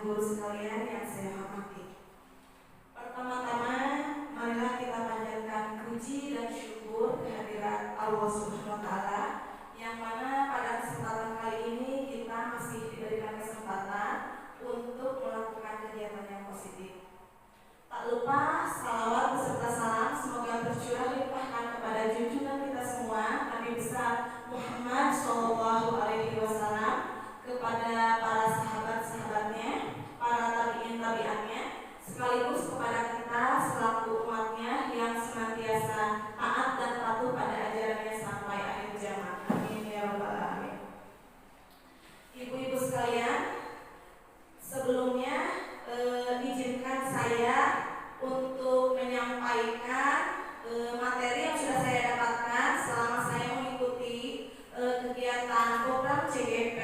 guru sekalian yang saya hormati. Pertama-tama, marilah kita panjatkan puji dan syukur kehadirat Allah Subhanahu wa Ta'ala, yang mana pada kesempatan kali ini kita masih diberikan kesempatan untuk melakukan kegiatan yang positif. Tak lupa salawat beserta salam semoga tercurah limpahkan kepada junjungan kita semua Nabi besar Muhammad SAW, kepada para sahabat-sahabatnya, para tabi'in-tabi'annya, sekaligus kepada kita selaku umatnya yang senantiasa taat dan patuh pada ajarannya sampai akhir zaman. Amin ya rabbal alamin. Ibu-ibu sekalian, sebelumnya izinkan saya untuk menyampaikan materi yang sudah saya dapatkan selama saya mengikuti kegiatan program CGP,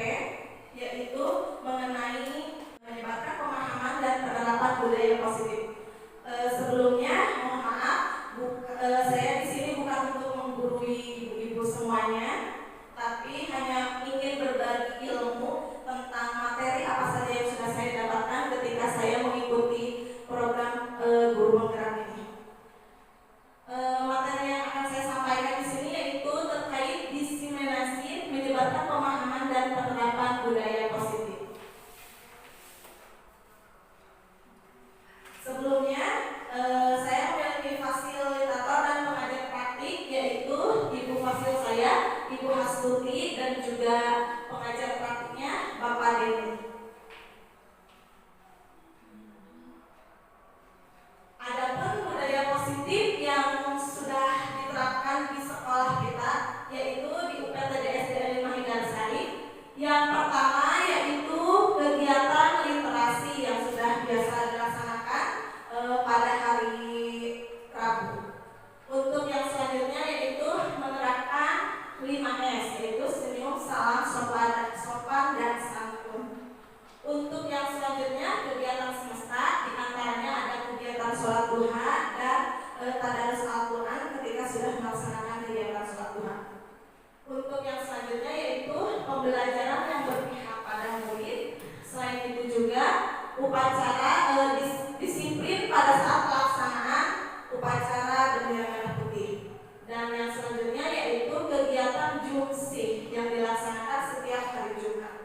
yaitu mengenai menyebarkan pemahaman dan penerapan budaya positif. Sebelumnya, mohon maaf, saya di sini bukan untuk menggurui ibu-ibu semuanya, tapi hanya ingin berbagi ilmu tentang materi apa saja yang sudah saya dapatkan ketika saya mengikuti program guru penggerak ini. Materi yang akan saya sampaikan di sini yaitu terkait diseminasi menyebarkan pemahaman dan penerapan budaya positif. Sebelumnya, saya memiliki fasilitator dan pengajar praktik, yaitu ibu fasil saya, Ibu Hastuti, dan juga pengajar praktiknya Bapak Denny. Adapun budaya positif yang sudah diterapkan di sekolah kita, yaitu di UPTD SD 5 Hinggarsari. Yang pertama yaitu kegiatan literasi yang sudah biasa dilaksanakan pada hari Rabu. Untuk yang selanjutnya yaitu menerapkan 5S, yaitu senyum, salam, sopan dan santun. Untuk yang selanjutnya kegiatan semesta, diantaranya ada kegiatan sholat duha dan tadarus Al-Quran ketika sudah melaksanakan kegiatan sholat duha. Untuk yang selanjutnya yaitu pembelajaran yang berpihak pada murid. Selain itu juga upacara disiplin pada saat pelaksanaan upacara bendera merah putih. Dan yang selanjutnya yaitu kegiatan jumsih yang dilaksanakan setiap hari Jumat.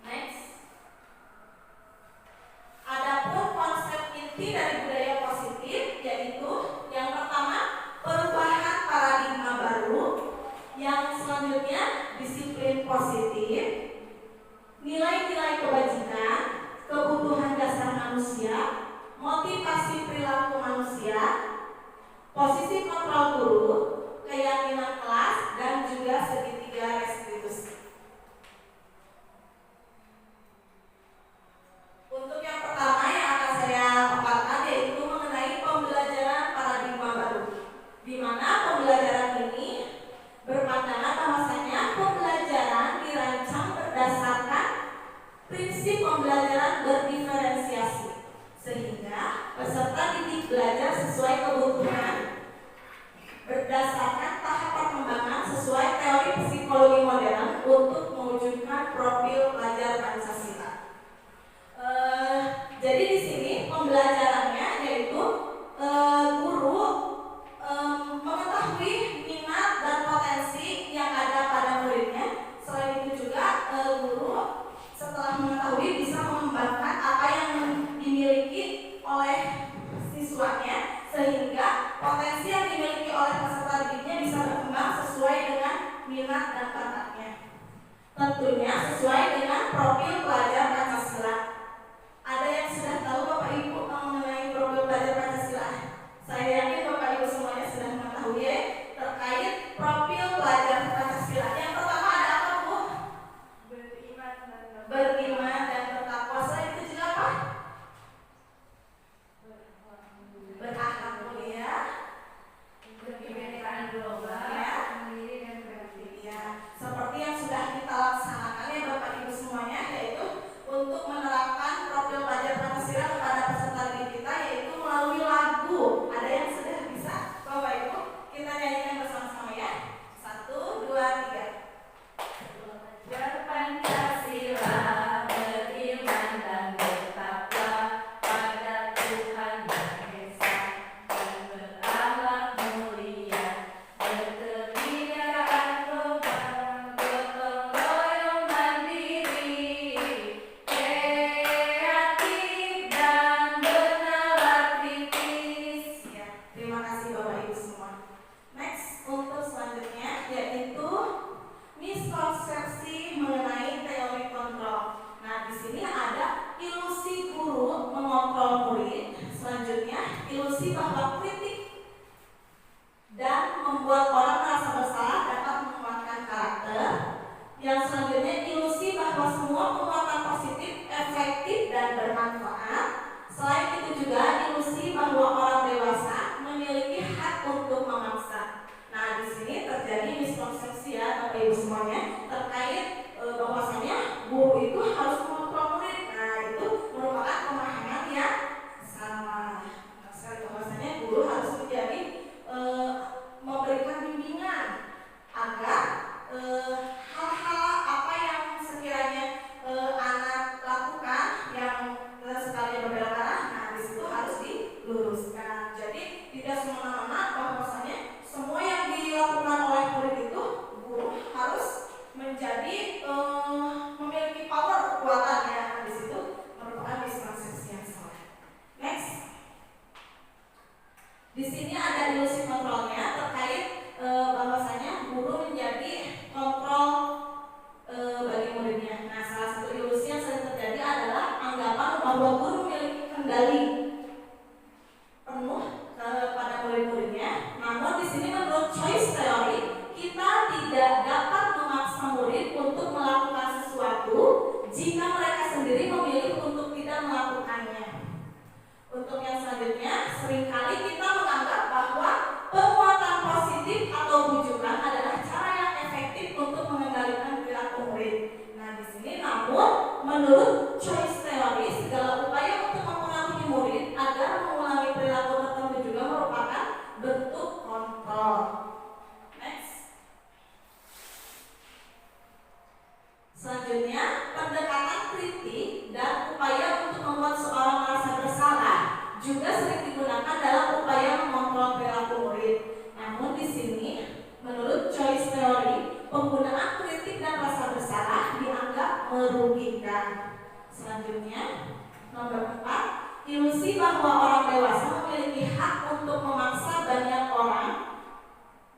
Next. Adapun konsep inti dari budaya positif yaitu yang pertama perubahan paradigma baru, yang selanjutnya disiplin positif, nilai-nilai kebajikan, kebutuhan dasar manusia, motivasi perilaku manusia, posisi kontrol guru, keyakinan kelas, dan juga segitiga restitusi. Untuk yang pertama yang akan saya paparkan yaitu mengenai pembelajaran paradigma baru, di mana pembelajaran ini berpandangan bahwasanya pembelajaran dirancang berdasarkan prinsip pembelajaran berdiferensiasi, sehingga peserta didik belajar sesuai kebutuhan berdasarkan tahap perkembangan sesuai teori psikologi modern untuk mewujudkan profil pelajar Pancasila. Jadi di sini pembelajarannya yaitu guru mengetahui minat dan potensi yang ada pada muridnya. Selain itu juga guru setelah mengetahui bisa mengembangkan apa yang dimiliki oleh siswanya, sehingga potensi yang dimiliki oleh peserta didiknya bisa berkembang sesuai dengan minat dan bakatnya. Tentunya sesuai dengan profil pelajar Pancasila. Ada yang sudah tahu Bapak Ibu mengenai profil pelajar Pancasila? Saya yakin Bapak Ibu semuanya sudah mengetahui terkait profil pelajar Pancasila. Yang pertama ada apa, Bu? Beriman dan bertakwa. Selain itu juga apa? Berakhlak mulia, berkebinekaan global, mandiri dan kreatif. Ya, seperti yang sudah kita laksanakan ya Bapak Ibu semuanya, yaitu semuanya terkait bahwasanya guru itu harus mengontrol murid. Nah, itu merupakan pemahaman yang salah. Nah, sekali bahwasanya guru harus menjadi memberikan bimbingan agar hal-hal apa yang sekiranya anak lakukan yang sekalinya berbelok arah, nah disitu harus diluruskan. Jadi tidak semena-mena bahwasanya semua yang dilakukan oleh murid itu guru harus menjadi memiliki power kekuatan ya. Nah, disitu merupakan misconception yang salah. Next, di sini ada ilusi kontrolnya terkait bahwasanya guru menjadi kontrol bagi muridnya. Nah, salah satu ilusi yang sering terjadi adalah anggapan bahwa guru memiliki kendali penuh kepada murid-muridnya. Namun di sini menurut choice theory, kita tidak dapat memaksa murid untuk melakukan sesuatu jika mereka sendiri memilih untuk tidak melakukannya. Untuk yang selanjutnya, seringkali kita menganggap bahwa penguatan positif atau bujukan adalah cara yang efektif untuk mengendalikan perilaku murid. Nah, di sini namun menurut choice theory, segala upaya untuk mempengaruhi murid agar mengulangi perilaku tertentu juga merupakan bentuk kontrol. Next. Selanjutnya, pendekatan kritik dan upaya untuk membuat seorang merasa bersalah juga sering digunakan dalam upaya mengontrol perilaku murid. Namun di sini, menurut choice theory, penggunaan kritik dan rasa bersalah dianggap merugikan. Selanjutnya, nomor 4, ilusi bahwa orang dewasa memiliki hak untuk memaksa banyak orang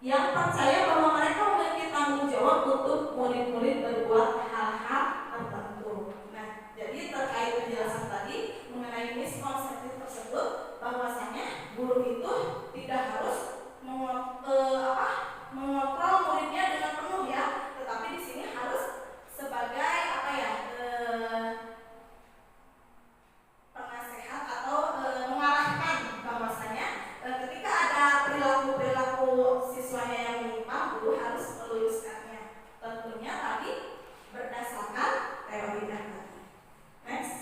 yang percaya bahwa mereka memiliki tanggung jawab untuk murid-murid berbuat hal-hal tertentu. Nah, jadi terkait penjelasan tadi mengenai miskonsepsi tersebut, bahwasanya guru itu tidak harus mengontrol muridnya dengan penuh ya, tetapi di sini harus sebagai penasehat atau mengarahkan bahwasanya ketika ada perilaku siswanya yang menyimpang, guru harus meluruskannya. Tentunya tadi berdasarkan teori dan tadi. Next.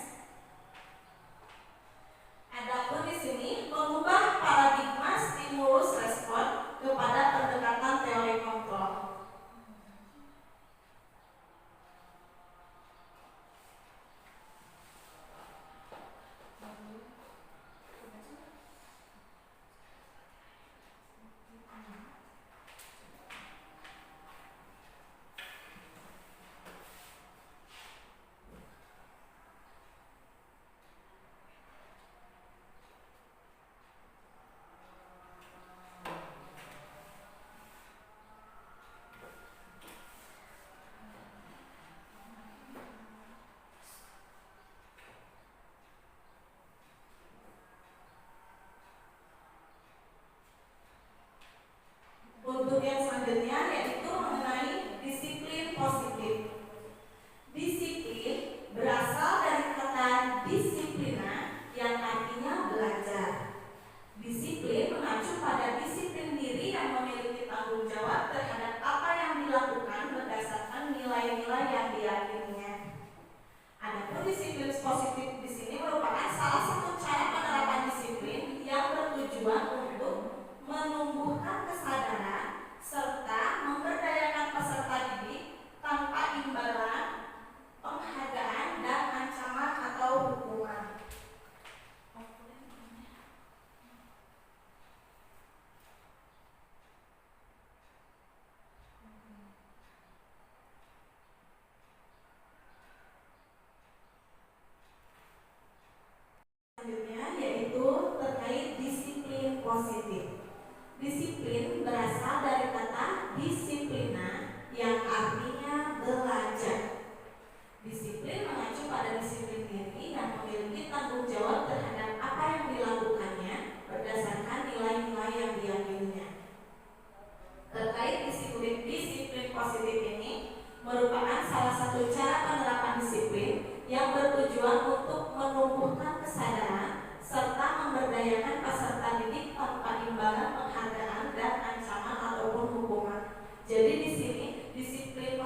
Adapun di sini mengubah paradigma stimulus respon kepada pendekatan teori kontrol. Untuk yang selanjutnya yaitu mengenai disiplin positif. Disiplin berasal dari kata disiplina yang artinya belajar. Disiplin mengacu pada disiplin diri yang memiliki tanggung jawab terhadap apa yang dilakukan berdasarkan nilai-nilai yang diyakininya. Adapun disiplin positif di sini merupakan salah satu cara penerapan disiplin yang bertujuan untuk menumbuhkan kesadaran serta memberdayakan peserta didik tanpa imbalan, penghargaan, dan ancaman atau hukuman. Selanjutnya yaitu terkait disiplin positif. Disiplin berasal dari kata disiplina yang artinya belajar. Disiplin mengacu pada disiplin diri yang memiliki tanggung jawab terhadap apa yang dilakukannya berdasarkan nilai-nilai yang diyakininya. Terkait disiplin positif ini merupakan salah satu cara penerapan disiplin yang bertujuan untuk menumbuhkan kesadaran serta memberdayakan peserta didik tanpa imbalan, penghargaan, dan ancaman ataupun hukuman. Jadi di sini disiplin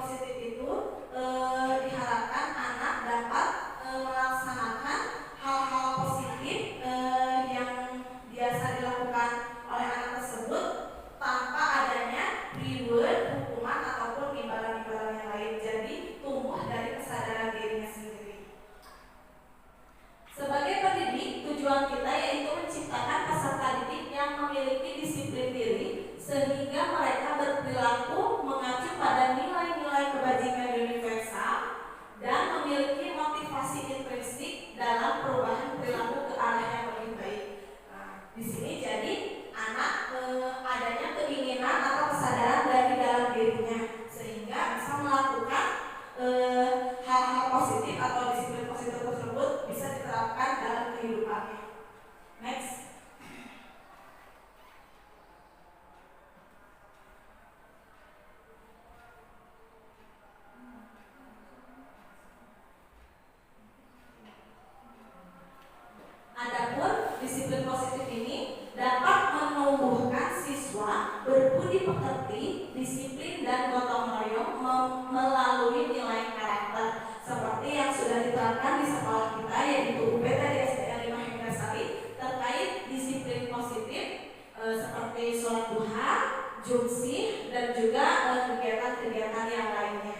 dan yang lainnya.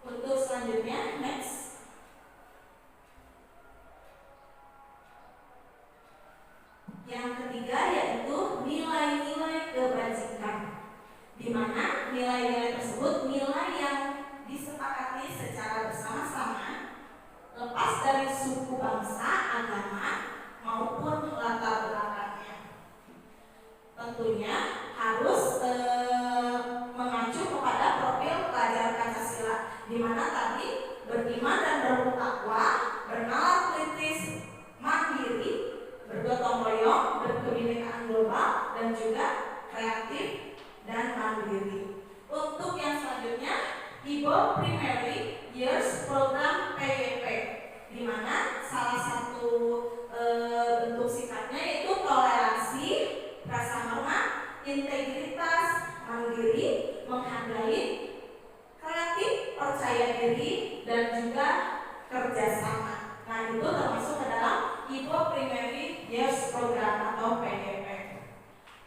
Untuk selanjutnya, next. Yang ketiga yaitu nilai-nilai kebajikan, di mana nilai-nilai tersebut nilai yang disepakati secara bersama-sama lepas dari suku, bangsa, agama maupun latar belakangnya. Tentunya harus mengacu kepada profil pelajar Pancasila, di mana tadi beriman dan bertakwa, bernalar kritis, mandiri, bergotong royong, berkebinekaan global, dan juga kreatif dan mandiri. Untuk yang selanjutnya, IBO Primary Years Program PYP, di mana salah satu bentuk sifatnya yaitu toleransi, rasa hormat, integritas, mandiri, menghargai, kreatif, percaya diri, dan juga kerjasama. Nah, itu termasuk ke dalam IBO Primary Years Program atau PYP.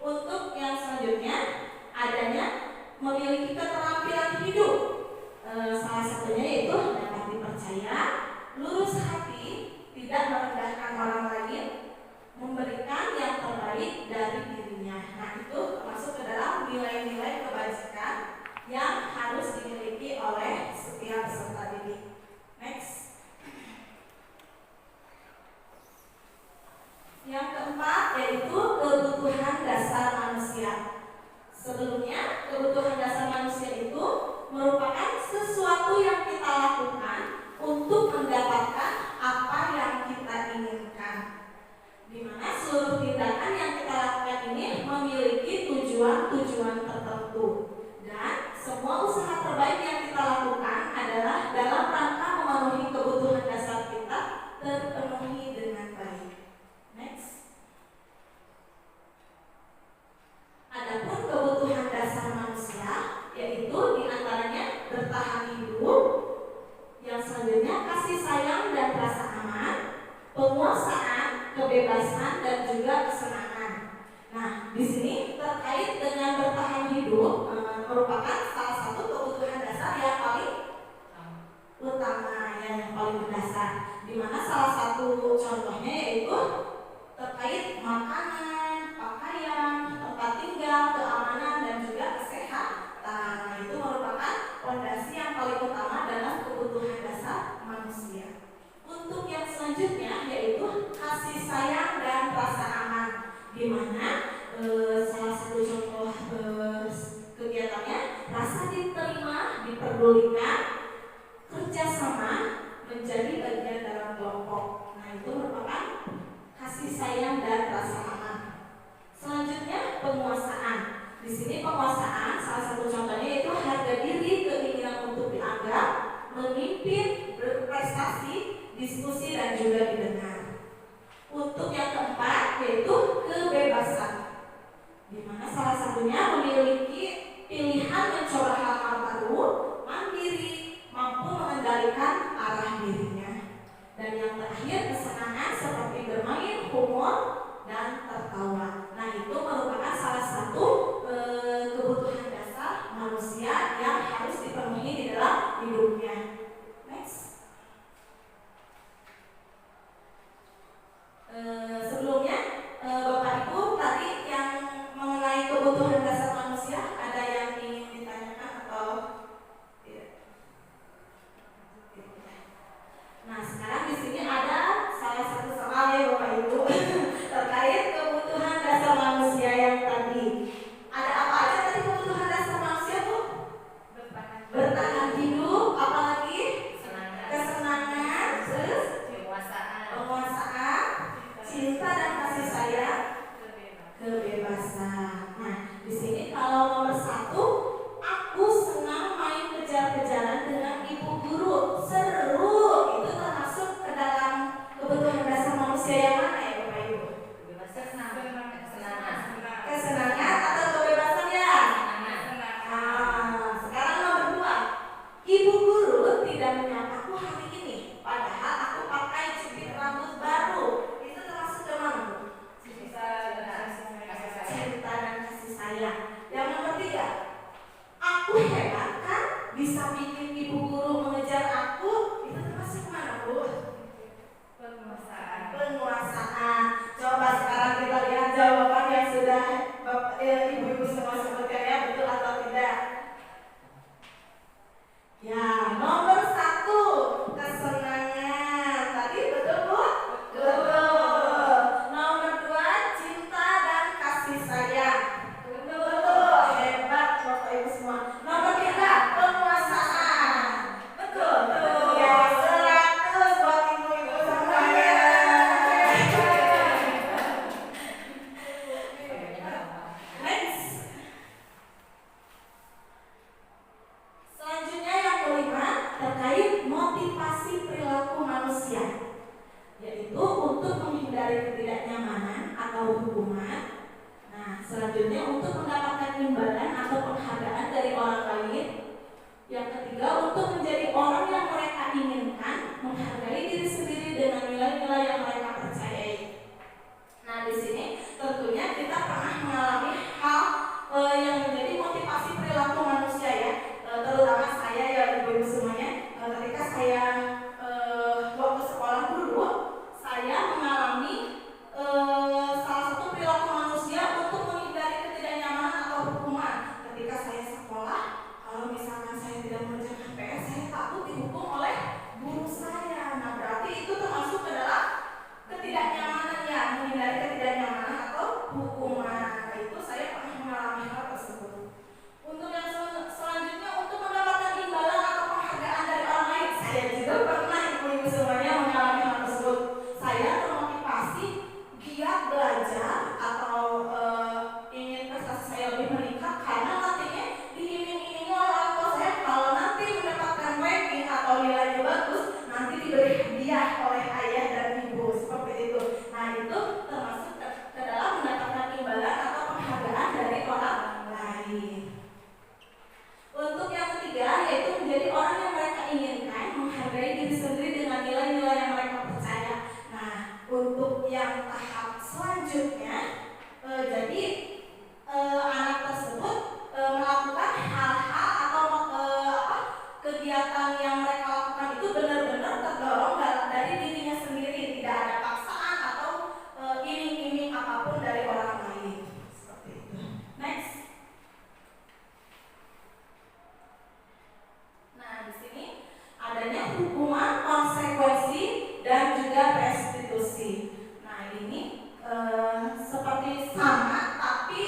Untuk yang selanjutnya, adanya memiliki keterampilan hidup. Salah satunya yaitu dapat dipercaya, lurus hati, tidak merendahkan orang lain, memberikan yang terbaik dari dirinya. Nah, itu termasuk ke dalam nilai-nilai kebajikan yang harus dimiliki oleh setiap peserta didik. Next. Yang keempat yaitu kebutuhan dasar manusia. Sebelumnya, kebutuhan dasar manusia itu merupakan sesuatu yang kita lakukan untuk mendapatkan apa yang kita inginkan, di mana seluruh tindakan yang kita lakukan ini memiliki tujuan-tujuan tertentu, dan semua usaha terbaik yang kita lakukan adalah dalam rangka memenuhi kebutuhan dasar kita terpenuhi dengan baik. Next. Adapun kebutuhan dasar manusia yaitu diantaranya bertahan hidup, yang selanjutnya kasih sayang dan rasa aman, penguasaan, kebebasan, dan juga kesenangan. Nah, di sini terkait dengan bertahan hidup merupakan salah satu kebutuhan dasar yang paling utama, yang paling mendasar, di mana salah satu contohnya yaitu terkait makanan, pakaian, tempat tinggal, keamanan, dan juga kesehatan. Nah, itu merupakan fondasi yang paling utama dalam kebutuhan dasar manusia. Untuk yang selanjutnya yaitu kasih sayang dan rasa aman, di mana salah satu contoh kegiatannya rasa diterima, diperdulikan, kerjasama, menjadi bagian dalam kelompok. Nah, itu merupakan kasih sayang dan rasa aman. Selanjutnya penguasaan. Di sini penguasaan salah satu contohnya yaitu harga diri, keinginan untuk dianggap, memimpin, berprestasi, diskusi, dan juga didengar. Untuk yang keempat yaitu kebebasan, di mana salah satunya memiliki pilihan mencoba hal-hal baru, mandiri, mampu mengendalikan arah dirinya. Dan yang terakhir kesenangan seperti bermain, humor, dan tertawa. Nah, itu merupakan salah satu kebutuhan dasar manusia yang harus dipenuhi di dalam hidupnya. Next. Sebelumnya Bapak Ibu tadi yang mengenai kebutuhan dasar manusia ada yang ingin ditanyakan atau tidak? Nah, sekarang di sini ada salah satu soal ya Bapak Ibu. Ya, nomor 1 kesenangan. Tadi betul Bu? Betul. Nomor 2 cinta dan kasih sayang. Betul. Hebat Bapak Ibu semua. Nomor 3 penguasaan. Betul. Ya, 100 buat ibu-ibu semuanya. Next. Selanjutnya yang kelima terkait motivasi perilaku manusia, yaitu untuk menghindari ketidaknyamanan atau hukuman. Nah, selanjutnya untuk mendapatkan imbalan atau penghargaan dari orang lain. Yang ketiga untuk menjadi orang yang mereka inginkan, menghargai diri sendiri dengan nilai-nilai yang mereka percayai. Nah, di sini tentunya kita pernah mengalami hal yang menjadi motivasi perilaku manusia ya, terutama saya ya ibu-ibu semuanya. Ketika saya waktu sekolah dulu, saya mengalami salah satu perilaku manusia untuk menghindari ketidaknyamanan atau hukuman. Ketika saya sekolah, kalau misalkan saya tidak mengerjakan PR, saya takut dihukum oleh guru saya. Nah, berarti itu termasuk ke dalam ketidaknyamanan ya, menghindari ketidaknyamanan atau hukuman. Nah, itu saya pernah mengalami hal tersebut. Untuk yang selanjutnya untuk mendapatkan imbalan atau penghargaan dari orang lain, saya juga pernah ibu-ibu semuanya mengalami hal tersebut. Saya termotivasi giat belajar atau ingin prestasi saya lebih meningkat karena nantinya diiming-imingi oleh orang tua saya kalau nanti mendapatkan ranking atau nilainya bagus, nanti diberi hadiah oleh ayah dan ibu seperti itu. Nah, itu termasuk ke dalam mendapatkan imbalan atau penghargaan dari orang lain. Untuk yang ketiga yaitu menjadi orang yang mereka inginkan, menghargai diri sendiri dengan nilai-nilai yang mereka percaya. Nah, untuk yang tahap selanjutnya, jadi anak tersebut melakukan hal-hal atau kegiatan yang mereka lakukan itu benar-benar terdorong dari dirinya sendiri, tidak ada paksaan atau iming-iming apapun dari orang lain. Seperti itu. Next. Nah, di sini adanya hukuman, konsekuensi, dan juga restitusi. Nah, ini seperti sama tapi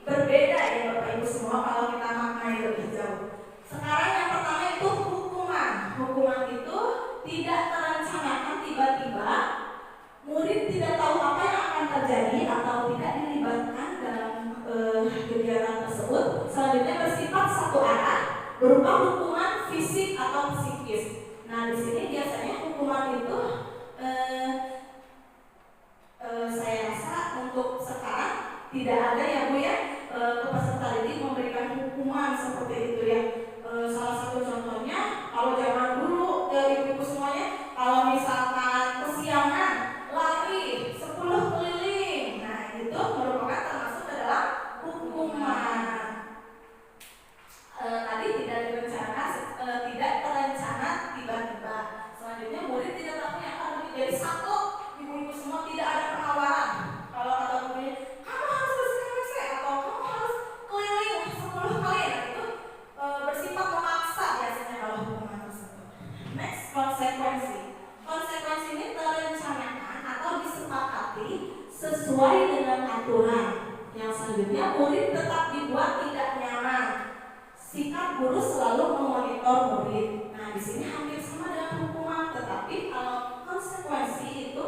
berbeda ya Bapak Ibu semua kalau kita maknai lebih jauh. Sekarang yang pertama itu hukuman. Hukuman itu tidak terencanakan tiba-tiba, murid tidak tahu apa yang akan terjadi atau tidak dilibatkan dalam kegiatan tersebut. Selanjutnya bersifat satu arah, berupa hukuman fisik atau psikis. Nah, di sini biasanya hukuman itu saya rasa untuk sekarang tidak ada ya Bu ya, ke peserta didik memberikan hukuman seperti itu ya. Salah satu contohnya kalau zaman dulu ibu-ibu semuanya, kalau misalkan kesiangan lari 10 keliling, nah itu merupakan termasuk ke dalam hukuman. Tadi tidak direncanakan, tidak terencana tiba-tiba. Selanjutnya murid tidak tahu yang akan menjadi satu. Ibu-ibu semua tidak ada penawaran. Kalau kata gurunya, kamu harus bersihkan WC atau kamu harus keliling 10 kali. Nah, itu bersifat memaksa biasanya kalau hukuman tersebut. Next, konsekuensi. Konsekuensi ini terencanakan atau disepakati sesuai dengan aturan. Yang selanjutnya murid tetap dibuat tidak nyaman. Sikap guru selalu memonitor murid. Nah, di sini hampir sama dengan hukuman, tetapi kalau konsekuensi itu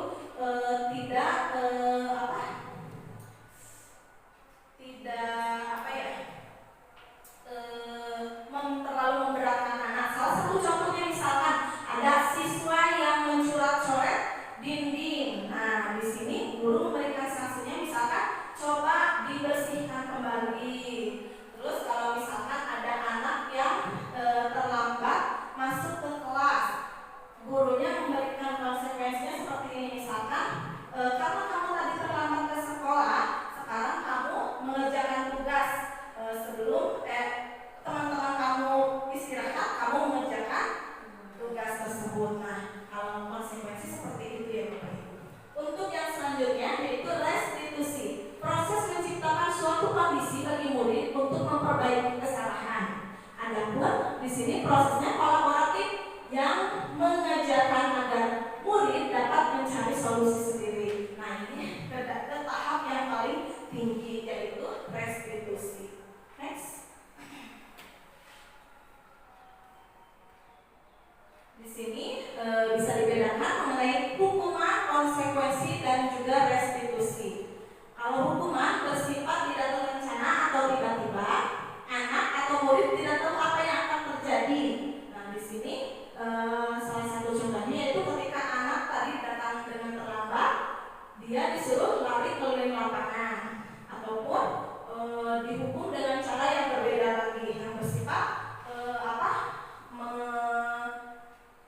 tidak terlalu memberatkan anak. Salah satu contohnya misalkan ada siswa yang mencoret-coret dinding. Nah, di sini guru memberikan sanksinya misalkan coba dibersihkan kembali. Terus kalau misalkan ada anak yang terlambat masuk ke kelas yang mengajarkan agar murid dapat mencari solusi sendiri. Nah, ini ke tahap yang paling tinggi, yaitu restitusi. Next. Di sini bisa dibedakan mengenai hukuman, konsekuensi, dan juga restitusi. Kalau hukuman bersifat tidak terencana atau tiba-tiba, anak atau murid tidak tahu apa yang akan terjadi. Nah, di sini salah satu contohnya yaitu ketika anak tadi datang dengan terlambat, dia disuruh lari keliling lapangan, ataupun dihukum dengan cara yang berbeda lagi, yang bersifat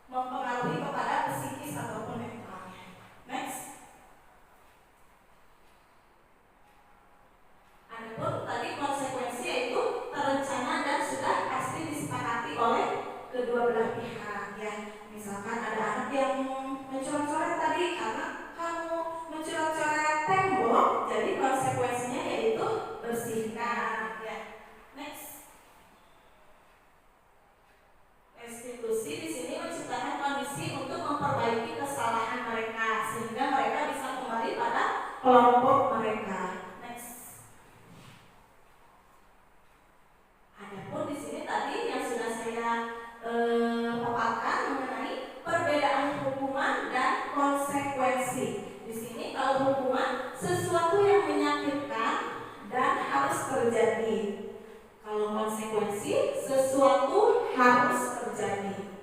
mempengaruhi kepada psikis ataupun mentalnya. Next. Adapun tadi konsekuensi yaitu terencana dan sudah pasti disepakati oleh kedua belah pihak. Ya, misalkan ada anak yang mencoret-coret tadi, karena kamu mencoret-coret tembok, jadi konsekuensinya yaitu bersihkan. Ya. Next. Restitusi di sini menciptakan kondisi untuk memperbaiki kesalahan mereka sehingga mereka bisa kembali pada kelompok mereka. Next. Adapun di sini tadi yang sudah saya paparkan mengenai perbedaan hukuman dan konsekuensi. Di sini kalau hukuman sesuatu yang menyakitkan dan harus terjadi. Kalau konsekuensi sesuatu harus terjadi.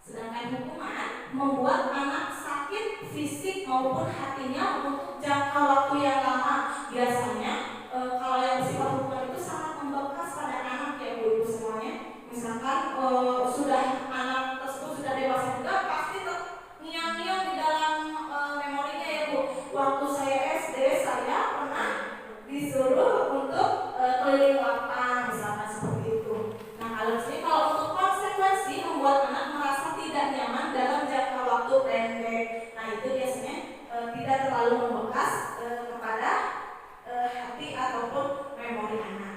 Sedangkan hukuman membuat anak sakit fisik maupun hatinya untuk jangka waktu yang lama. Biasanya kalau yang bersifat hukuman itu sangat membekas pada anak, ya Bu Ibu semuanya. Misalkan sudah anak tersebut sudah dewasa juga, pasti terngiang-ngiang di dalam memorinya, ya Bu. Waktu saya SD saya pernah disuruh untuk keliling lapang, misalkan seperti itu. Nah, kalau untuk konsekuensi membuat anak merasa tidak nyaman dalam jangka waktu pendek. Nah, itu biasanya tidak terlalu membekas kepada hati ataupun memori anak.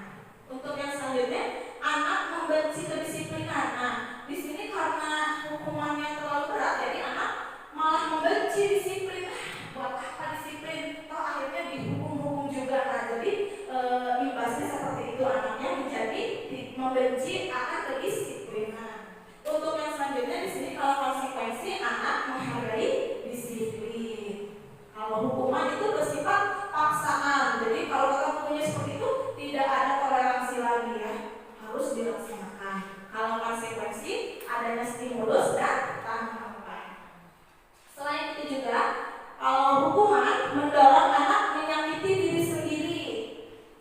Untuk yang selanjutnya, anak membenci kedisiplinan. Nah, di sini karena hukumannya terlalu berat, jadi anak malah membenci disiplin. Buat apa disiplin? Toh akhirnya dihukum-hukum juga. Nah, jadi imbasnya seperti itu, anaknya menjadi membenci akan kedisiplinan. Untuk yang selanjutnya di sini kalau konsekuensi, anak menghargai disiplin. Kalau hukuman itu bersifat paksaan. Jadi kalau kata bukunya seperti itu, tidak ada toleransi lagi, ya, harus dilaksanakan. Kalau konsekuensi adanya stimulus dan tanggapan. Selain itu juga, kalau hukuman mendorong anak menyakiti diri sendiri,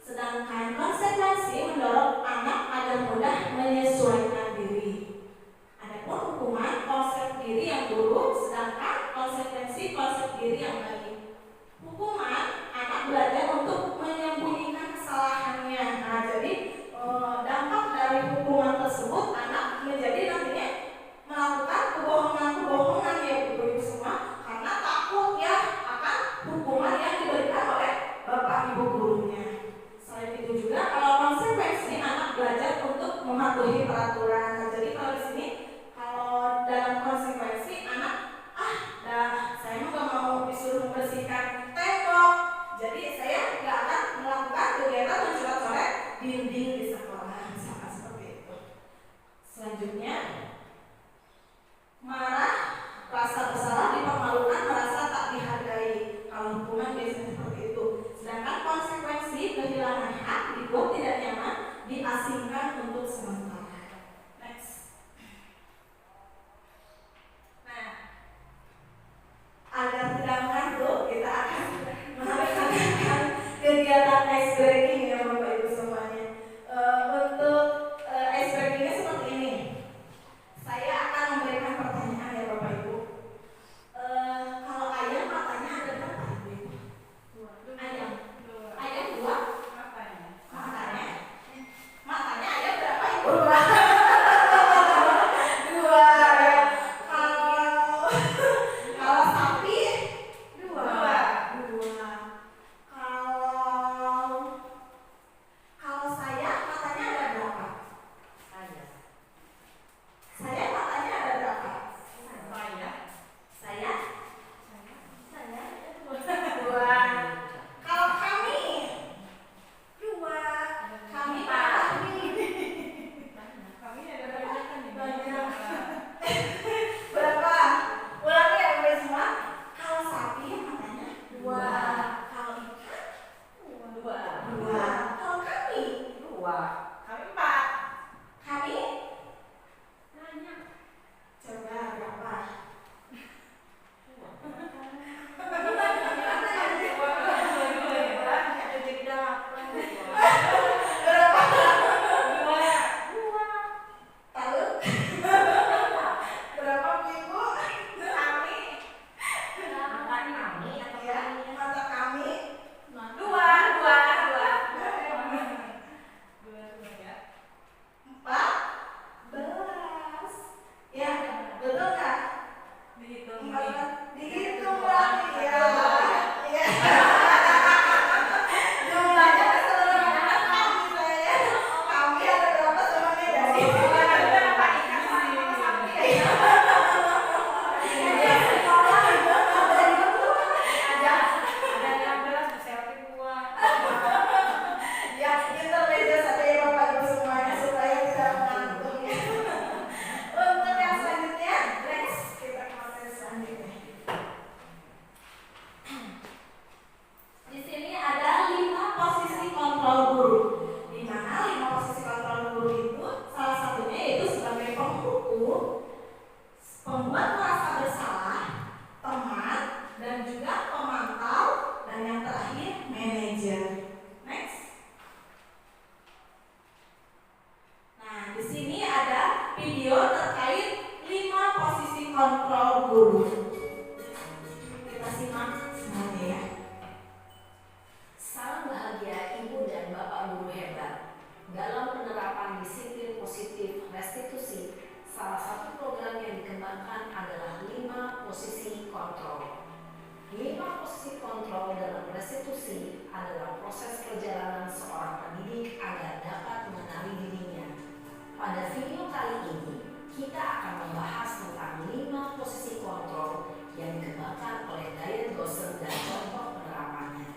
sedangkan konsekuensi mendorong anak agar mudah menyesuaikan diri. Adapun hukuman konsep diri yang buruk, sedangkan konsekuensi konsep diri yang baik. Hukuman anak belajar untuk menyembunyikan kesalahannya. Nah, jadi dampak dari hukuman tersebut anak menjadi nantinya melakukan kebohongan-kebohongan, ya Ibu semua, karena takut ya akan hukuman yang diberikan oleh bapak ibu gurunya. Selain itu juga kalau konsekuensi anak belajar untuk mematuhi peraturan. Nah, jadi kalau di sini kalau dalam konsekuensi anak saya nggak mau disuruh membersihkan tembok, jadi saya nggak akan melakukan kegiatan mencoret-coret dinding di sekolah, misalkan seperti itu. Selanjutnya, marah, rasa bersalah, dipermalukan, merasa tak dihargai. Kalau hukuman biasanya seperti itu. Sedangkan konsekuensi kehilangan hak, dibuat tidak nyaman, diasingkan untuk sementara. Next. kontrol guru. Kita simak semuanya ya. Salam bahagia Ibu dan Bapak guru hebat. Dalam penerapan disiplin positif restitusi, salah satu program yang dikembangkan adalah 5 posisi kontrol. 5 posisi kontrol dalam restitusi adalah proses perjalanan seorang pendidik agar dapat mengenali dirinya. Pada video kali ini, kita akan membahas tentang 5 posisi kontrol yang dikembangkan oleh Diane Dawson dan contoh penerapannya.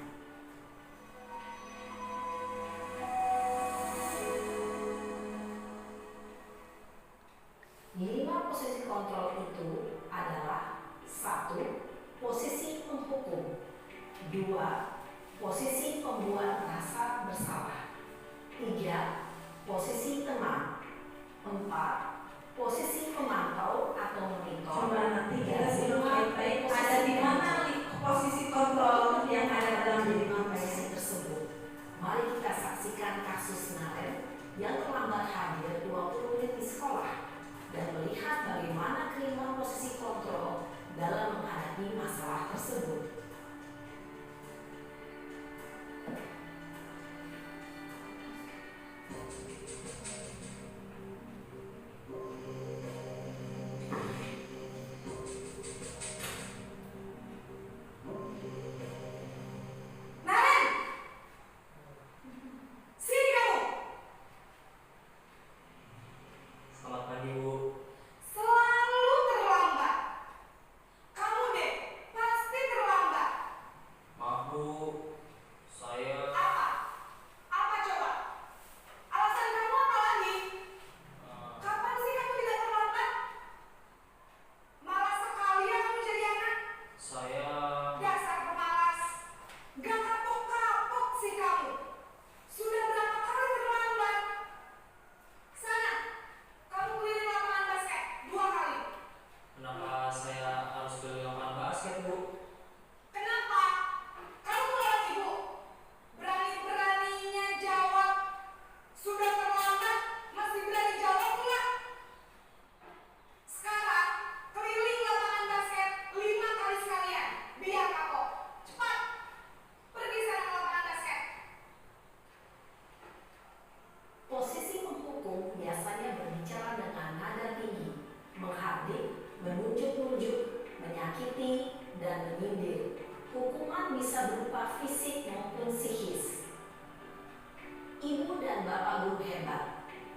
Posisi kontrol itu adalah 1. Posisi penghukum, 2. Posisi pembuat rasa bersalah, 3. Posisi teman, 4. Posisi pemantau atau monitor. Coba nanti kita simak baik-baik ada di mana posisi kontrol yang ada dalam 5 posisi tersebut. Mari kita saksikan kasus Naren yang terlambat hadir 20 menit di sekolah dan melihat bagaimana kelima posisi kontrol dalam menghadapi masalah tersebut.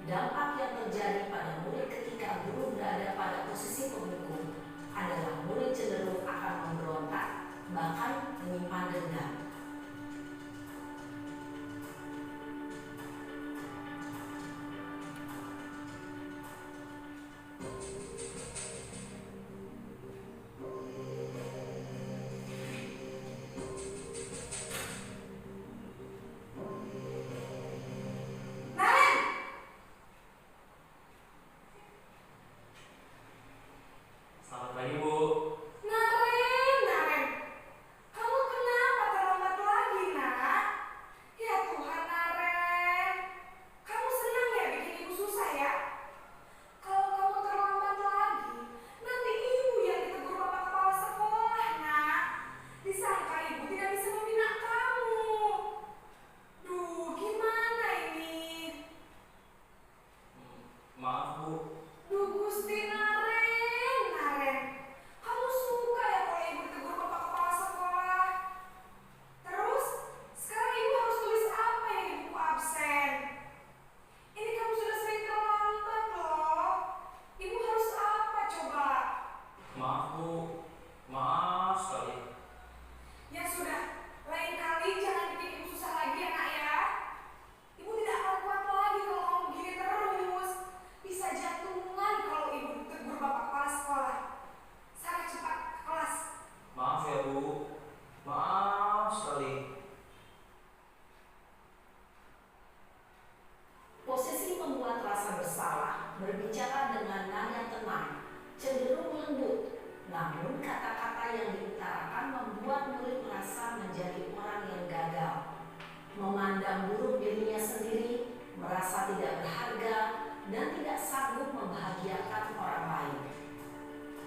Dampak yang terjadi pada murid ketika guru berada pada posisi penghukum adalah murid cenderung akan memberontak, bahkan menyimpan dendam.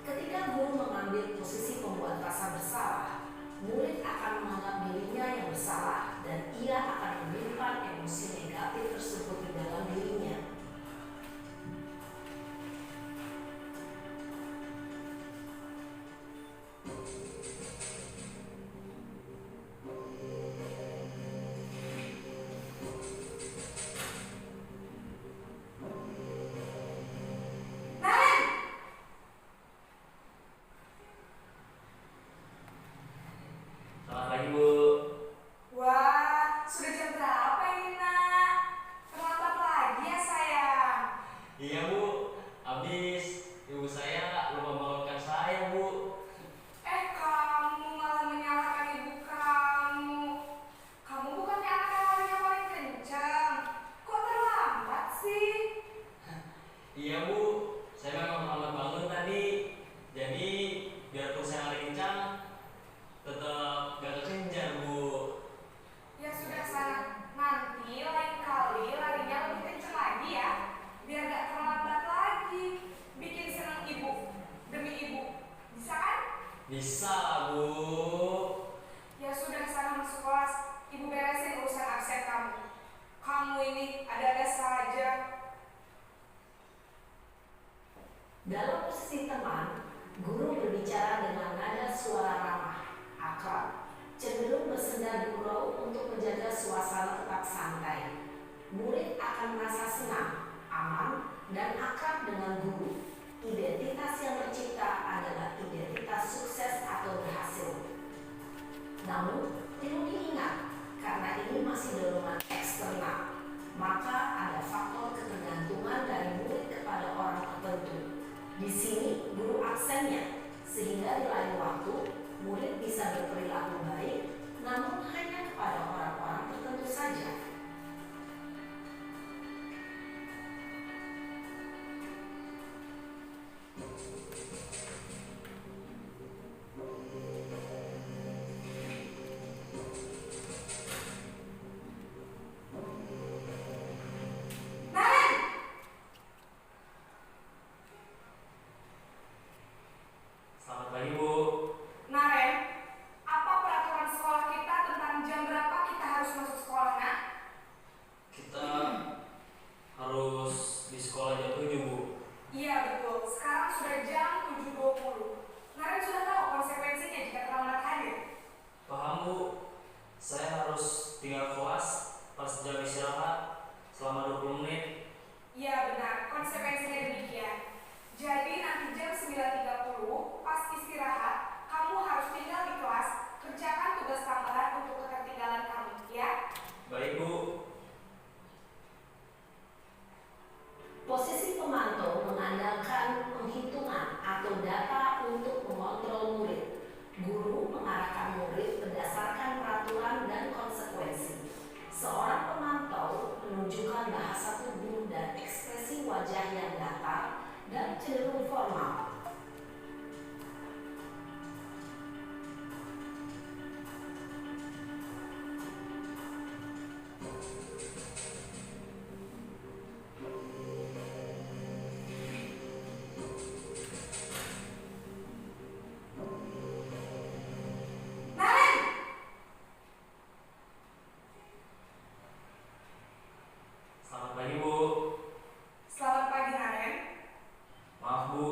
Ketika Bisa lah, Bu. Ya sudah, sana masuk kelas. Ibu beresin urusan absen kamu. Kamu ini ada-ada saja. Dalam posisi teman, guru berbicara dengan nada suara ramah, akrab, cenderung bersenda gurau untuk menjaga suasana tetap santai. Murid akan merasa senang, aman, dan akrab dengan guru. Identitas yang tercipta adalah identitas sukses atau berhasil. Namun, perlu diingat, karena ini masih dorongan eksternal, maka ada faktor ketergantungan dari murid kepada orang tertentu. Di sini, guru aksennya, sehingga di lain waktu, murid bisa berperilaku baik, namun hanya kepada orang-orang tertentu saja. Naren! Selamat pagi, Bu. Naren, apa peraturan sekolah kita tentang jam berapa kita harus masuk sekolah, nak? Kita harus di sekolah jam 7, Bu. Iya betul, sekarang sudah jam 7.20. Naren sudah tahu konsekuensinya jika terlambat hadir. Paham, Bu. Saya harus tinggal kelas pas jam istirahat selama 20 menit. Iya benar, konsekuensinya demikian. Jadi nanti jam 9.30 pas istirahat, kamu harus tinggal di kelas, kerjakan tugas tambahan untuk ketertinggalan kamu, ya? Baik, Bu. Posisi pemantau mengandalkan penghitungan atau data untuk mengontrol murid. Guru mengarahkan murid berdasarkan peraturan dan konsekuensi. Seorang pemantau menunjukkan bahasa tubuh dan ekspresi wajah yang datar dan cenderung formal. Naren! Selamat pagi, Bu. Selamat pagi, Naren. Maaf, Bu.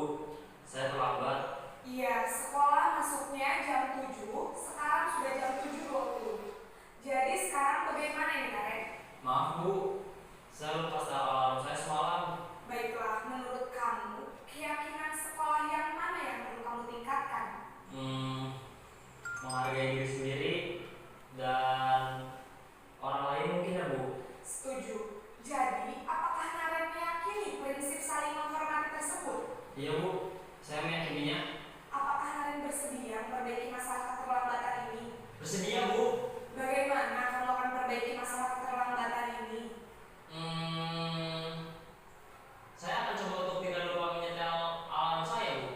Saya terlambat. Iya, sekolah masuknya jam 7, sekarang sudah jam 7.20. Jadi sekarang bagaimana ini, Naren? Maaf, Bu. Saya lupa setel alarm saya semalam. Baiklah, menurut kamu, keyakinan sekolah yang mana yang perlu kamu tingkatkan? Menghargai diri sendiri dan orang lain mungkin ya, Bu. Setuju. Jadi, apakah Naren meyakini prinsip saling menghormati tersebut? Iya, Bu. Saya meyakininya. Apakah Naren bersedia memperbaiki masalah keterlambatan ini? Bersedia, Bu. Bagaimana kamu akan perbaiki masalah keterlambatan ini? Saya akan coba untuk tidak lupa menyetel alarm saya, Bu.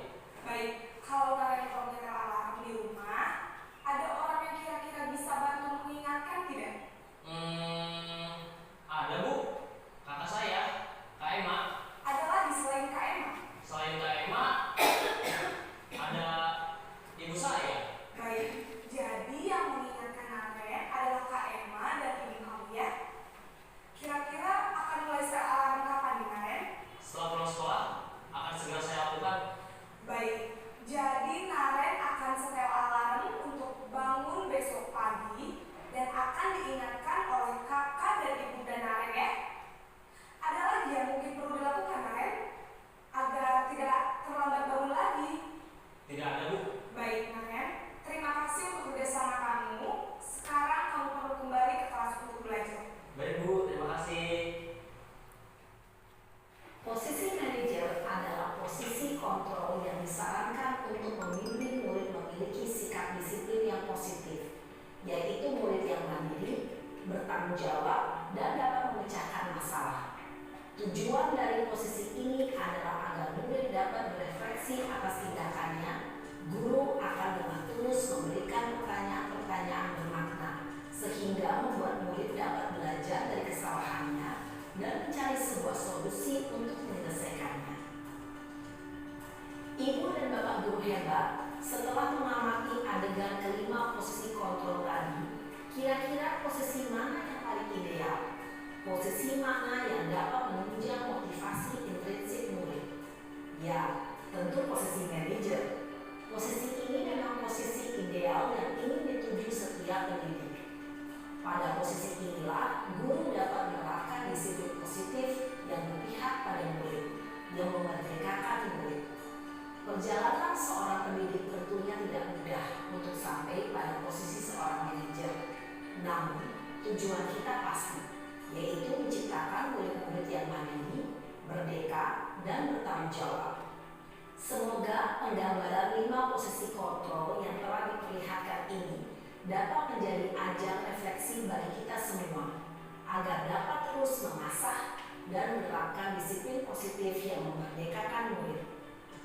Baik, kalau Naren mau menyetel alarm di rumah, ada orang yang kira-kira bisa bantu mengingatkan tidak? Ada, Bu. Kakak saya, Kak Emma. Ada lagi selain Kak Emma? Selain Kak Emma, ada ibu saya. Baik, jadi yang mengingatkan Naren adalah Kak Emma dan ibu kamu, ya? Kira-kira akan mulai setel alarm kapan nih, Naren? Setelah pulang sekolah, akan segera saya lakukan. Baik, jadi Naren akan setel alarm untuk bangun besok pagi dan akan diingatkan oleh kakak dan ibu dan Naren, ya? Ada lagi yang mungkin perlu dilakukan, Naren? Agar tidak terlambat bangun lagi. Tidak ada, Bu. Baik, Naren. Terima kasih untuk kerjasama kamu. Sekarang kamu perlu kembali ke kelas untuk belajar. Baik, Bu. Terima kasih. Posisi manajer adalah posisi kontrol yang disarankan untuk membimbing murid memiliki sikap disiplin yang positif, yaitu murid yang mandiri, bertanggung jawab, dan dapat memecahkan masalah. Tujuan dari posisi ini adalah agar murid dapat berefleksi atas tindakannya. Guru akan dengan tulus memberikan pertanyaan-pertanyaan bermakna, sehingga membuat murid dapat belajar dari kesalahannya dan mencari sebuah solusi untuk menyelesaikannya. Ibu dan Bapak guru hebat setelah mengamati adegan kelima posisi kontrol tadi, kira-kira posisi mana yang paling ideal? Posisi mana yang dapat menunjang motivasi intrinsik murid? Ya, tentu posisi manajer. Posisi ini memang posisi ideal yang ingin dituju setiap pendidik. Pada posisi inilah, guru dapat menerapkan disiplin positif yang berpihak pada murid, yang memerdekakan murid. Perjalanan seorang pendidik tentunya tidak mudah untuk sampai pada posisi seorang manajer. Namun, tujuan kita pasti, yaitu menciptakan murid-murid yang mandiri, merdeka, dan bertanggung jawab. Semoga penggambaran 5 posisi kontrol yang telah diperlihatkan ini dapat menjadi ajang refleksi bagi kita semua, agar dapat terus mengasah dan menerapkan disiplin positif yang memerdekakan murid.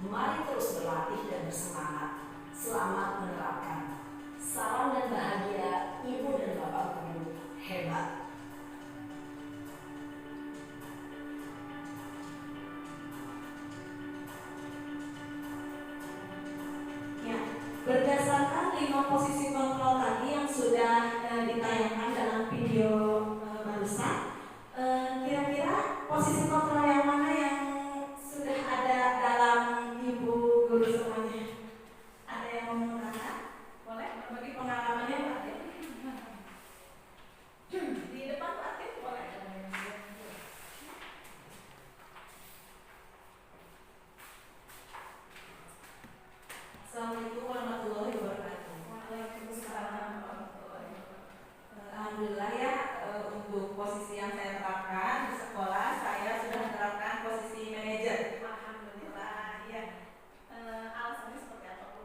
Mari terus berlatih dan bersemangat. Selamat menerapkan. Salam dan bahagia Ibu dan Bapak Guru hebat. Ya, berdasarkan 5 posisi kontrol tadi yang sudah ditayangkan dalam video barusan, kira-kira posisi kontrol yang mana yang sudah ada dalam Ibu Guru semuanya? Ada yang mau mengatakan? Boleh berbagi pengalamannya, Pak Atin? Di depan Pak Atin boleh. Assalamualaikum warahmatullahi wabarakatuh. Waalaikumsalam warahmatullahi wabarakatuh. Alhamdulillah ya, untuk posisi yang saya terapkan di sekolah, saya sudah menerapkan posisi manajer. Alhamdulillah ya. Alasannya seperti apa, Bu?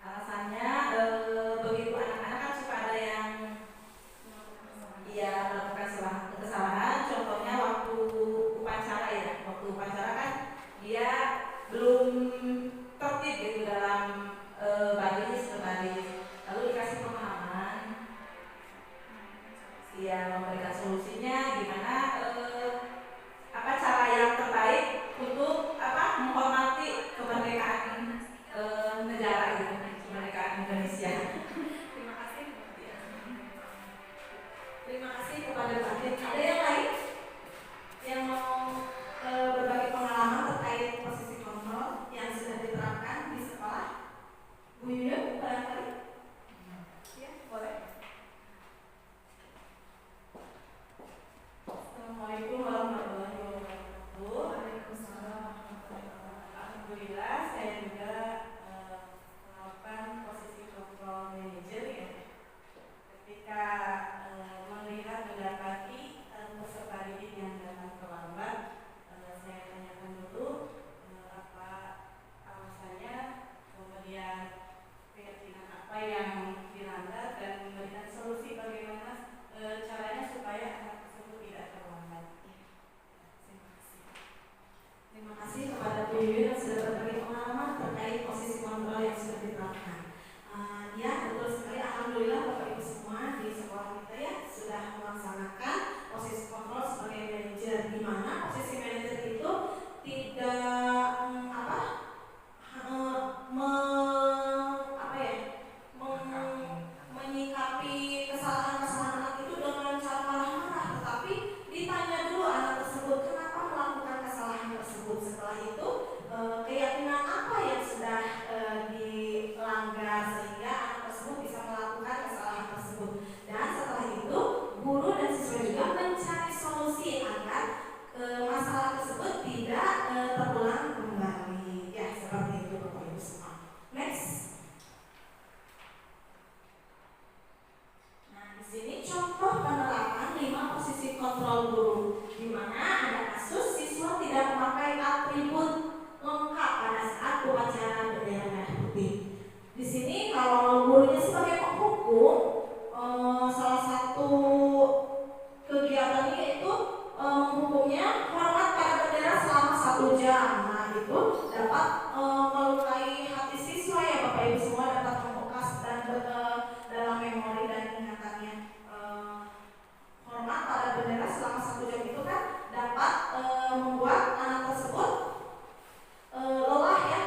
Alasannya begitu anak-anak kan suka ada yang melakukan kesalahan. Contohnya waktu upacara ya, waktu upacara kan dia belum tertib gitu dalam baris ke baris, lalu dikasih pemahaman, ya memberikan solusinya gimana cara yang terbaik untuk menghormati kemerdekaan negara gitu, kemerdekaan Indonesia. Terima kasih. Terima kasih kepada Pak Atin. Ada yang lain yang mau berbagi pengalaman terkait posisi kontrol yang sudah diterapkan di sekolah? Bu Yuyun, barangkali? Ya, boleh. Assalamualaikum warahmatullahi wabarakatuh. Waalaikumsalam warahmatullahi wabarakatuh. Alhamdulillah, saya juga melakukan posisi kontrol manajer ya. Ketika mendapati peserta didik yang datang terlambat, saya tanyakan dulu apa alasannya, kemudian keyakinan apa yang dilanggar, dan memberikan solusi bagaimana caranya supaya anak tersebut tidak terlambat. Terima kasih. Terima kasih kepada Bu Yuyun yang sudah berbagi pengalaman terkait posisi kontrol yang sudah diterapkan. Ya, betul sekali. Alhamdulillah Bapak Ibu semua di sekolah kita ya sudah melaksanakan posisi kontrol sebagai manajer, di mana posisi manajer itu tidak menyikapi kesalahan-kesalahan anak itu dengan cara marah-marah, tetapi ditanya dulu anak tersebut kenapa melakukan kesalahan tersebut. Setelah itu keyakinan apa yang sudah dilanggar sehingga anak tersebut bisa melakukan kesalahan tersebut, dan setelah itu guru dan siswa juga mencari solusi agar masalah tersebut tidak terulang kembali. Ya, seperti itu Bapak Ibu semua. Next. Nah, di sini contoh penerapan 5 posisi kontrol guru, di mana ada kasus siswa tidak memakai atribut lengkap pada saat upacara bendera merah putih. Di sini kalau gurunya sebagai penghukum, salah satu kegiatannya itu menghukumnya hormat pada bendera selama 1 jam. Nah, itu dapat melukai hati siswa ya Bapak Ibu semua, dapat membekas dan dalam memori dan ingatannya. Hormat pada bendera selama 1 jam itu kan dapat membuat anak tersebut lelah ya,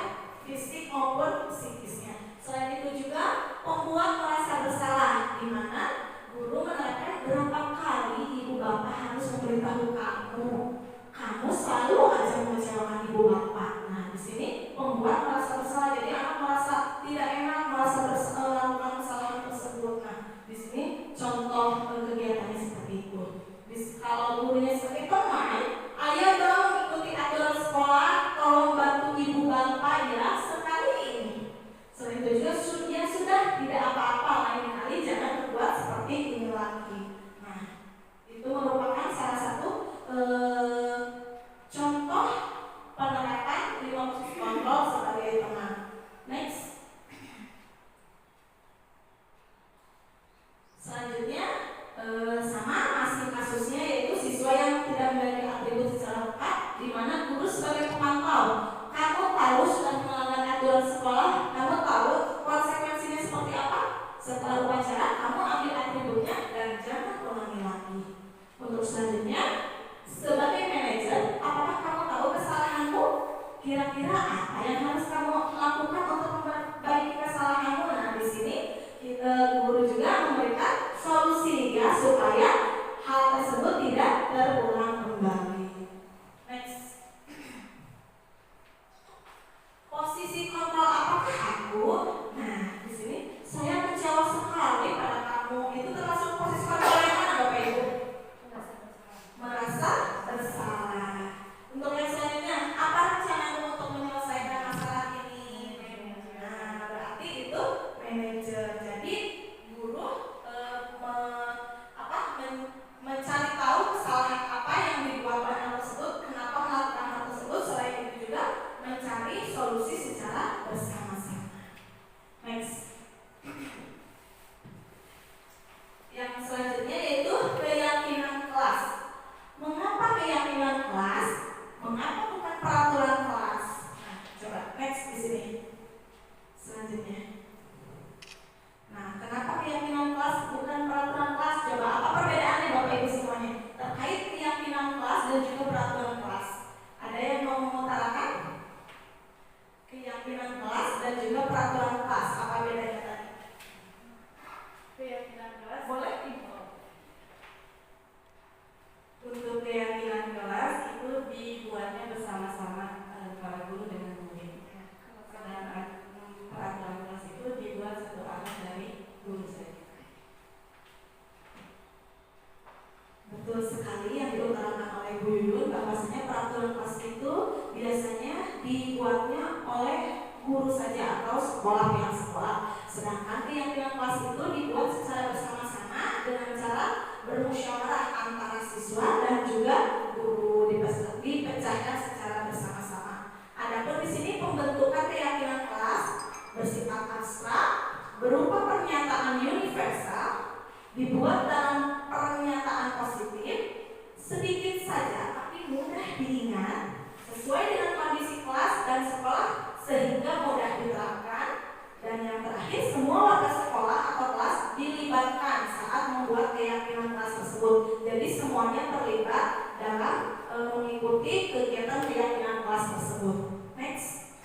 fisik maupun psikisnya. dan juga peraturan kelas. Apa bedanya tadi? Keyakinan kelas. Boleh? Untuk keyakinan kelas itu dibuatnya bersama-sama para guru dengan murid. Sedangkan peraturan kelas itu dibuat satu arah dari guru saja. Betul sekali yang diutarakan oleh Bu Yuyun, bahwasanya peraturan kelas itu biasanya dibuatnya oleh guru saja atau sekolah pihak sekolah. Sedangkan keyakinan kelas itu dibuat secara bersama-sama dengan cara bermusyawarah antara siswa dan juga guru, dipecahkan secara bersama-sama. Adapun di sini pembentukan keyakinan kelas bersifat abstrak berupa pernyataan universal dibuat dalam pernyataan positif, sedikit saja tapi mudah diingat, sesuai dengan kondisi kelas dan sekolah sehingga mudah diterapkan. Dan yang terakhir, semua warga sekolah atau kelas dilibatkan saat membuat keyakinan kelas tersebut. Jadi semuanya terlibat dalam mengikuti kegiatan keyakinan kelas tersebut. Next.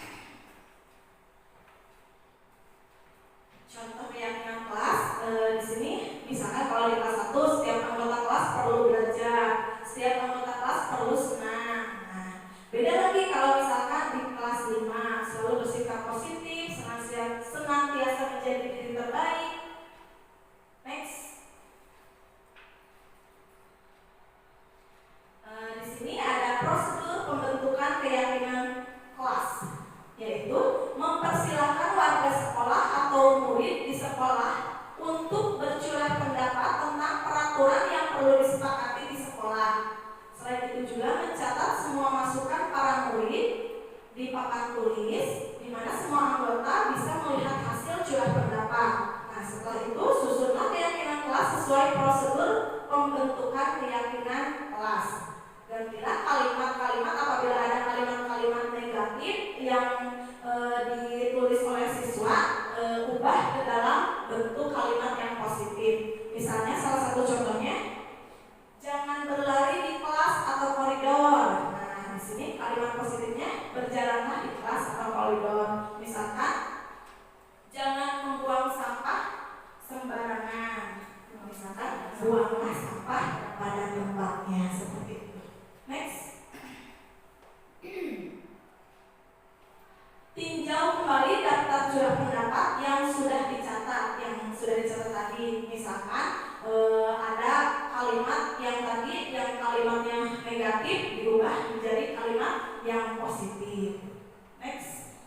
Contoh keyakinan kelas di sini, misalkan kalau di kelas 1 setiap anggota kelas perlu belajar, setiap anggota kelas perlu senang. Nah, beda lagi kalau misalkan di kelas 5 selalu bersikap positif, senantiasa menjadi diri terbaik. Next. Di sini ada prosedur pembentukan keyakinan kelas, yaitu mempersilahkan warga sekolah atau murid di sekolah untuk bercurah pendapat tentang peraturan yang perlu disepakati di sekolah. Selain itu juga mencatat semua masukan para murid di papan tulis, di mana semua anggota bisa melihat hasil curah pendapat. Nah, setelah itu susunlah keyakinan kelas sesuai prosedur pembentukan keyakinan kelas. Gantilah kalimat-kalimat apabila ada kalimat-kalimat negatif yang ditulis oleh siswa, ubah ke dalam bentuk kalimat yang positif. Misalnya salah satu contohnya, jangan berlari di kelas atau koridor. Nah, di sini kalimat positifnya, berjalanlah di kelas atau koridor. Misalkan, jangan membuang sampah sembarangan. Misalkan, buanglah sampah pada tempatnya, seperti itu. Next. Tinjau kembali daftar curah pendapat yang sudah dicatat tadi. Misalkan ada kalimat yang tadi yang kalimatnya negatif diubah menjadi kalimat yang positif. Next.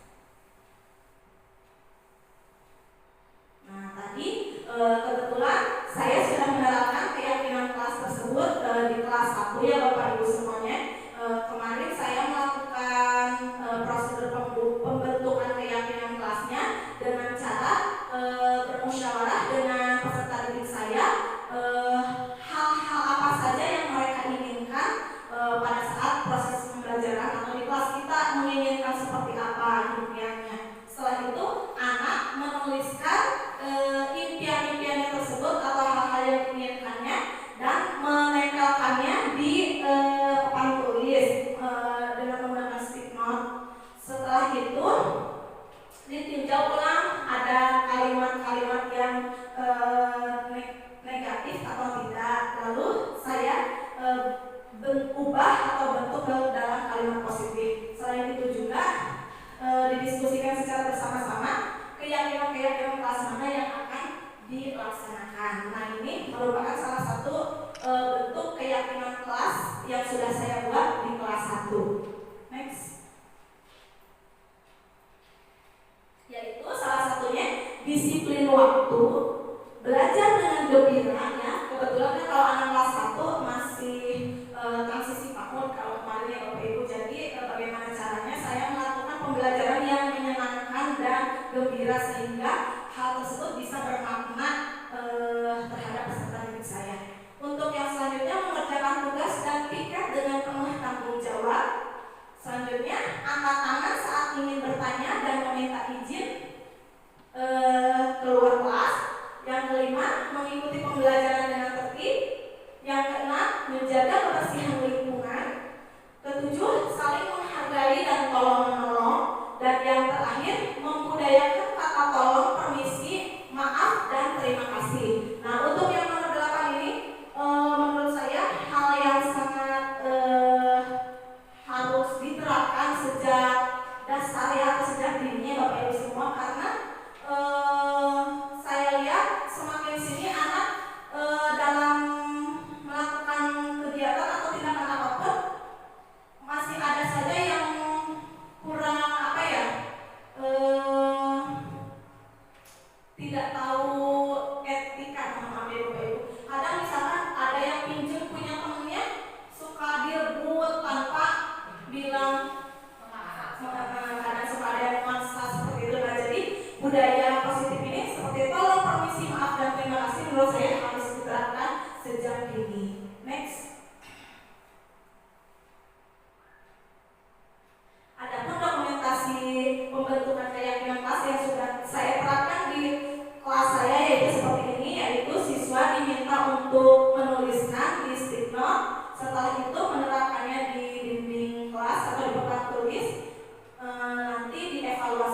Nah, tadi kebetulan saya sudah menerapkan keyakinan kelas tersebut di kelas 1 ya Bapak Ibu semuanya. Kemarin saya melakukan prosedur pembentukan keyakinan kelasnya dengan cara bermusyawarah dengan peserta didik saya, hal-hal apa saja yang mereka inginkan pada saat proses pembelajaran atau di kelas kita menginginkan seperti apa impiannya. Setelah itu anak menuliskan impian-impiannya tersebut atau hal-hal yang diinginkannya dan menempelkannya di papan tulis dengan menggunakan stick note. Setelah itu ditinjau ulang ada kalimat-kalimat yang negatif atau tidak, lalu saya ubah atau bentuk dalam kalimat positif. Selain itu juga didiskusikan secara bersama-sama keyakinan kelas mana yang akan dilaksanakan. Nah, ini merupakan salah satu bentuk keyakinan kelas yang sudah saya buat di kelas 1. Next. Yaitu salah satunya disiplin waktu, belajar dengan gembira ya. Kebetulan kan kalau anak kelas 1 masih transisi PAUD kalau kemarin ya Bapak Ibu. Jadi bagaimana caranya saya melakukan pembelajaran yang menyenangkan dan gembira sehingga hal tersebut bisa bermakna terhadap peserta didik saya. Untuk yang selanjutnya mengerjakan tugas dan piket dengan penuh tanggung jawab. Selanjutnya angkat tangan saat ingin bertanya dan meminta izin keluar kelas. Yang kelima, mengikuti pembelajaran dengan tertib. Yang keenam, menjaga kebersihan lingkungan. Ketujuh, saling menghargai dan tolong menolong. Dan yang terakhir, membudayakan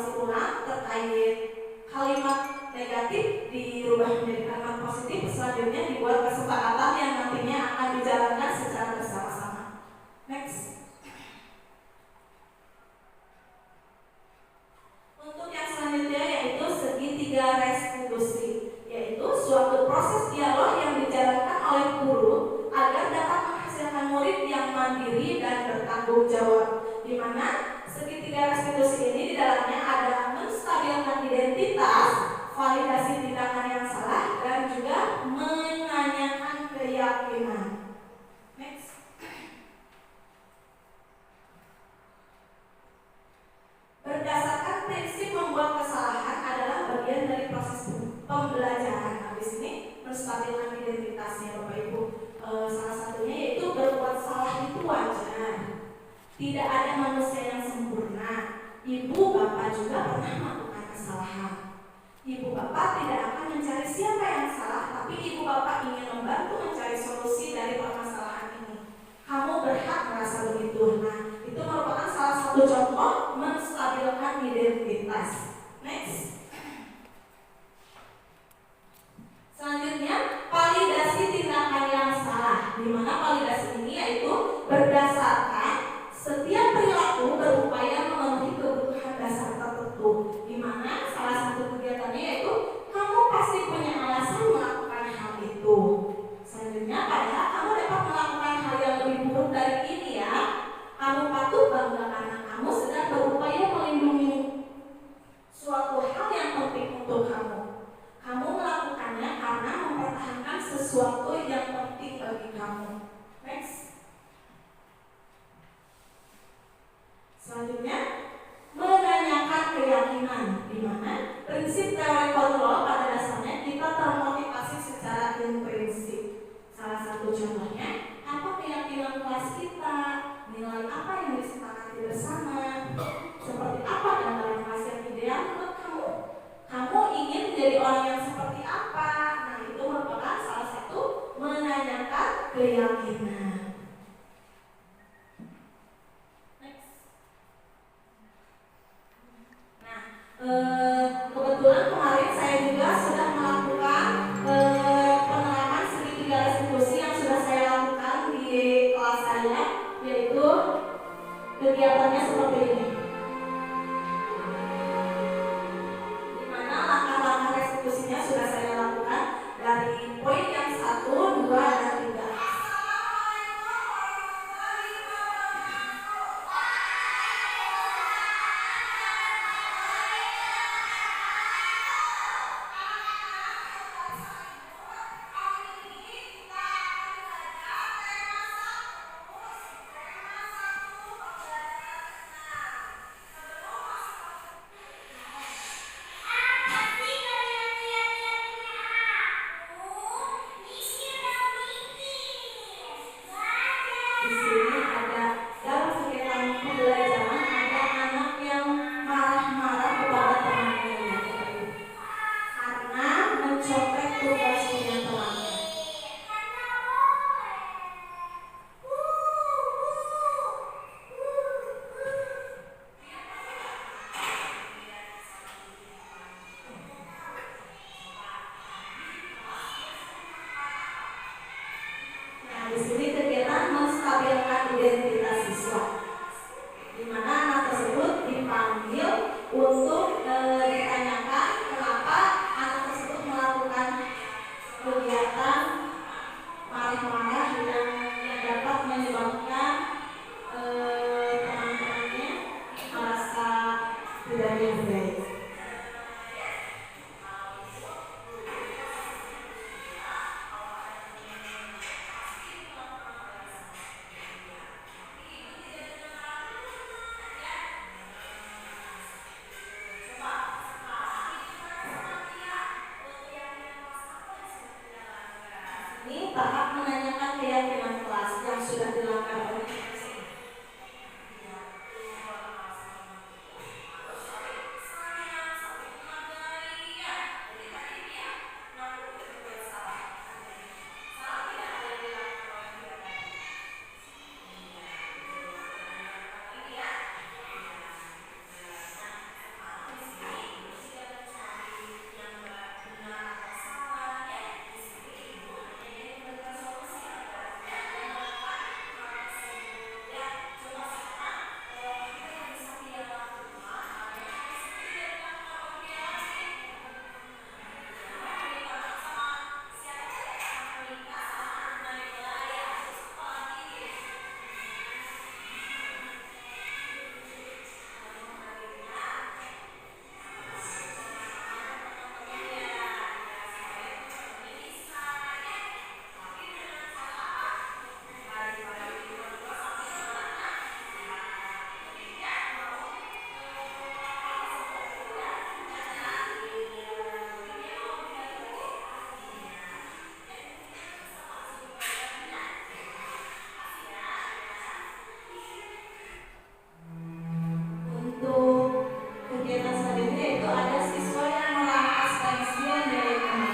evaluasi ulang terkait kalimat negatif dirubah menjadi kalimat positif. Selanjutnya dibuat kesepakatan yang nantinya akan dijalankan secara bersama-sama. Next. Untuk yang selanjutnya yaitu segitiga restitusi, yaitu suatu proses dialog yang dijalankan oleh guru agar dapat menghasilkan murid yang mandiri dan bertanggung jawab, di mana segitiga restitusi ini di dalamnya ada menstabilkan identitas, validasi tindakan yang salah, dan juga menanyakan keyakinan. Next. Berdasarkan prinsip membuat kesalahan adalah bagian dari proses pembelajaran. Nah, di sini menstabilkan identitasnya Bapak Ibu. Salah satunya yaitu berbuat salah itu wajar. Tidak ada manusia yang sempurna. Ibu bapak juga pernah melakukan kesalahan. Ibu bapak tidak akan mencari siapa yang salah, tapi ibu bapak ingin membantu mencari solusi dari permasalahan ini. Kamu berhak merasa begitu. Nah, itu merupakan salah satu contoh menstabilkan identitas. Next. Selanjutnya, validasi tindakan yang salah, di mana validasi ini yaitu berdasarkan setiap perilaku berupaya memenuhi kebutuhan dasar tertentu, di mana salah satu kegiatannya yaitu kamu pasti punya alasan melakukan hal itu. Selanjutnya, padahal kamu dapat melakukan hal yang lebih buruk dari ini ya. Kamu patut bangga karena kamu sedang berupaya melindungi suatu hal yang penting untuk kamu. Kamu melakukannya karena mempertahankan sesuatu yang penting bagi kamu. Next. Selanjutnya, menanyakan keyakinan, di mana prinsip teori kontrol pada dasarnya kita termotivasi secara intrinsik. Salah satu contohnya, apa keyakinan kelas kita, nilai apa yang disepakati bersama, seperti apa gambaran kelas yang ideal menurut kamu. Kamu ingin menjadi orang yang seperti apa? Nah, itu merupakan salah satu menanyakan keyakinan. Kebetulan kemarin saya juga sudah melakukan penerapan segitiga restitusi yang sudah saya lakukan di kelas saya, yaitu kegiatannya seperti ini, di mana langkah-langkah restitusinya sudah saya lakukan dari poin yang 1, 2, dan 3. itu ada siswa yang merampas pensiun dari teman.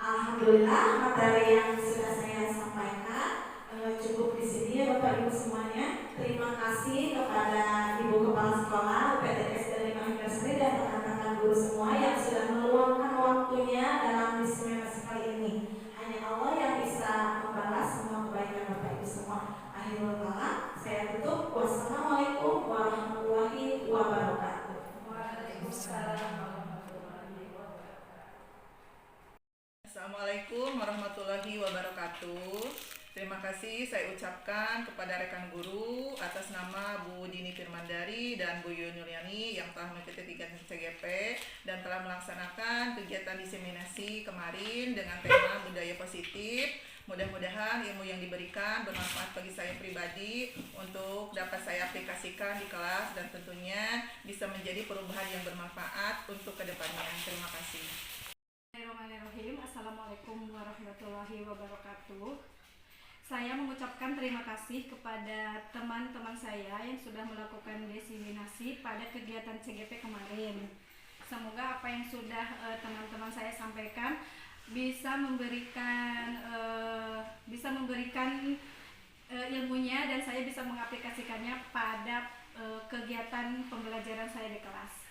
Alhamdulillah materi yang sudah saya sampaikan cukup di sini ya Bapak Ibu semuanya. Terima kasih kepada Ibu Kepala Sekolah UPTS dari Mahindra dan rekan-rekan guru semua yang sudah meluangkan waktunya dalam diskusi kali ini. Hanya Allah yang bisa membalas semua kebaikan Bapak Ibu semua. Akhirul kalam, saya tutup. Wassalamualaikum warahmatullahi wabarakatuh. Waalaikumsalam. Assalamualaikum warahmatullahi wabarakatuh. Terima kasih saya ucapkan kepada rekan guru atas nama Bu Dini Firmandari dan Bu Yun Yuliani yang telah mengikuti kegiatan CGP dan telah melaksanakan kegiatan diseminasi kemarin dengan tema budaya positif Mudah-mudahan ilmu yang diberikan bermanfaat bagi saya pribadi untuk dapat saya aplikasikan di kelas dan tentunya bisa menjadi perubahan yang bermanfaat untuk kedepannya. Terima kasih. Bismillahirrahmanirrahim. Assalamualaikum warahmatullahi wabarakatuh. Saya mengucapkan terima kasih kepada teman-teman saya yang sudah melakukan diseminasi pada kegiatan CGP kemarin. Semoga apa yang sudah teman-teman saya sampaikan bisa memberikan ilmunya dan saya bisa mengaplikasikannya pada kegiatan pembelajaran saya di kelas.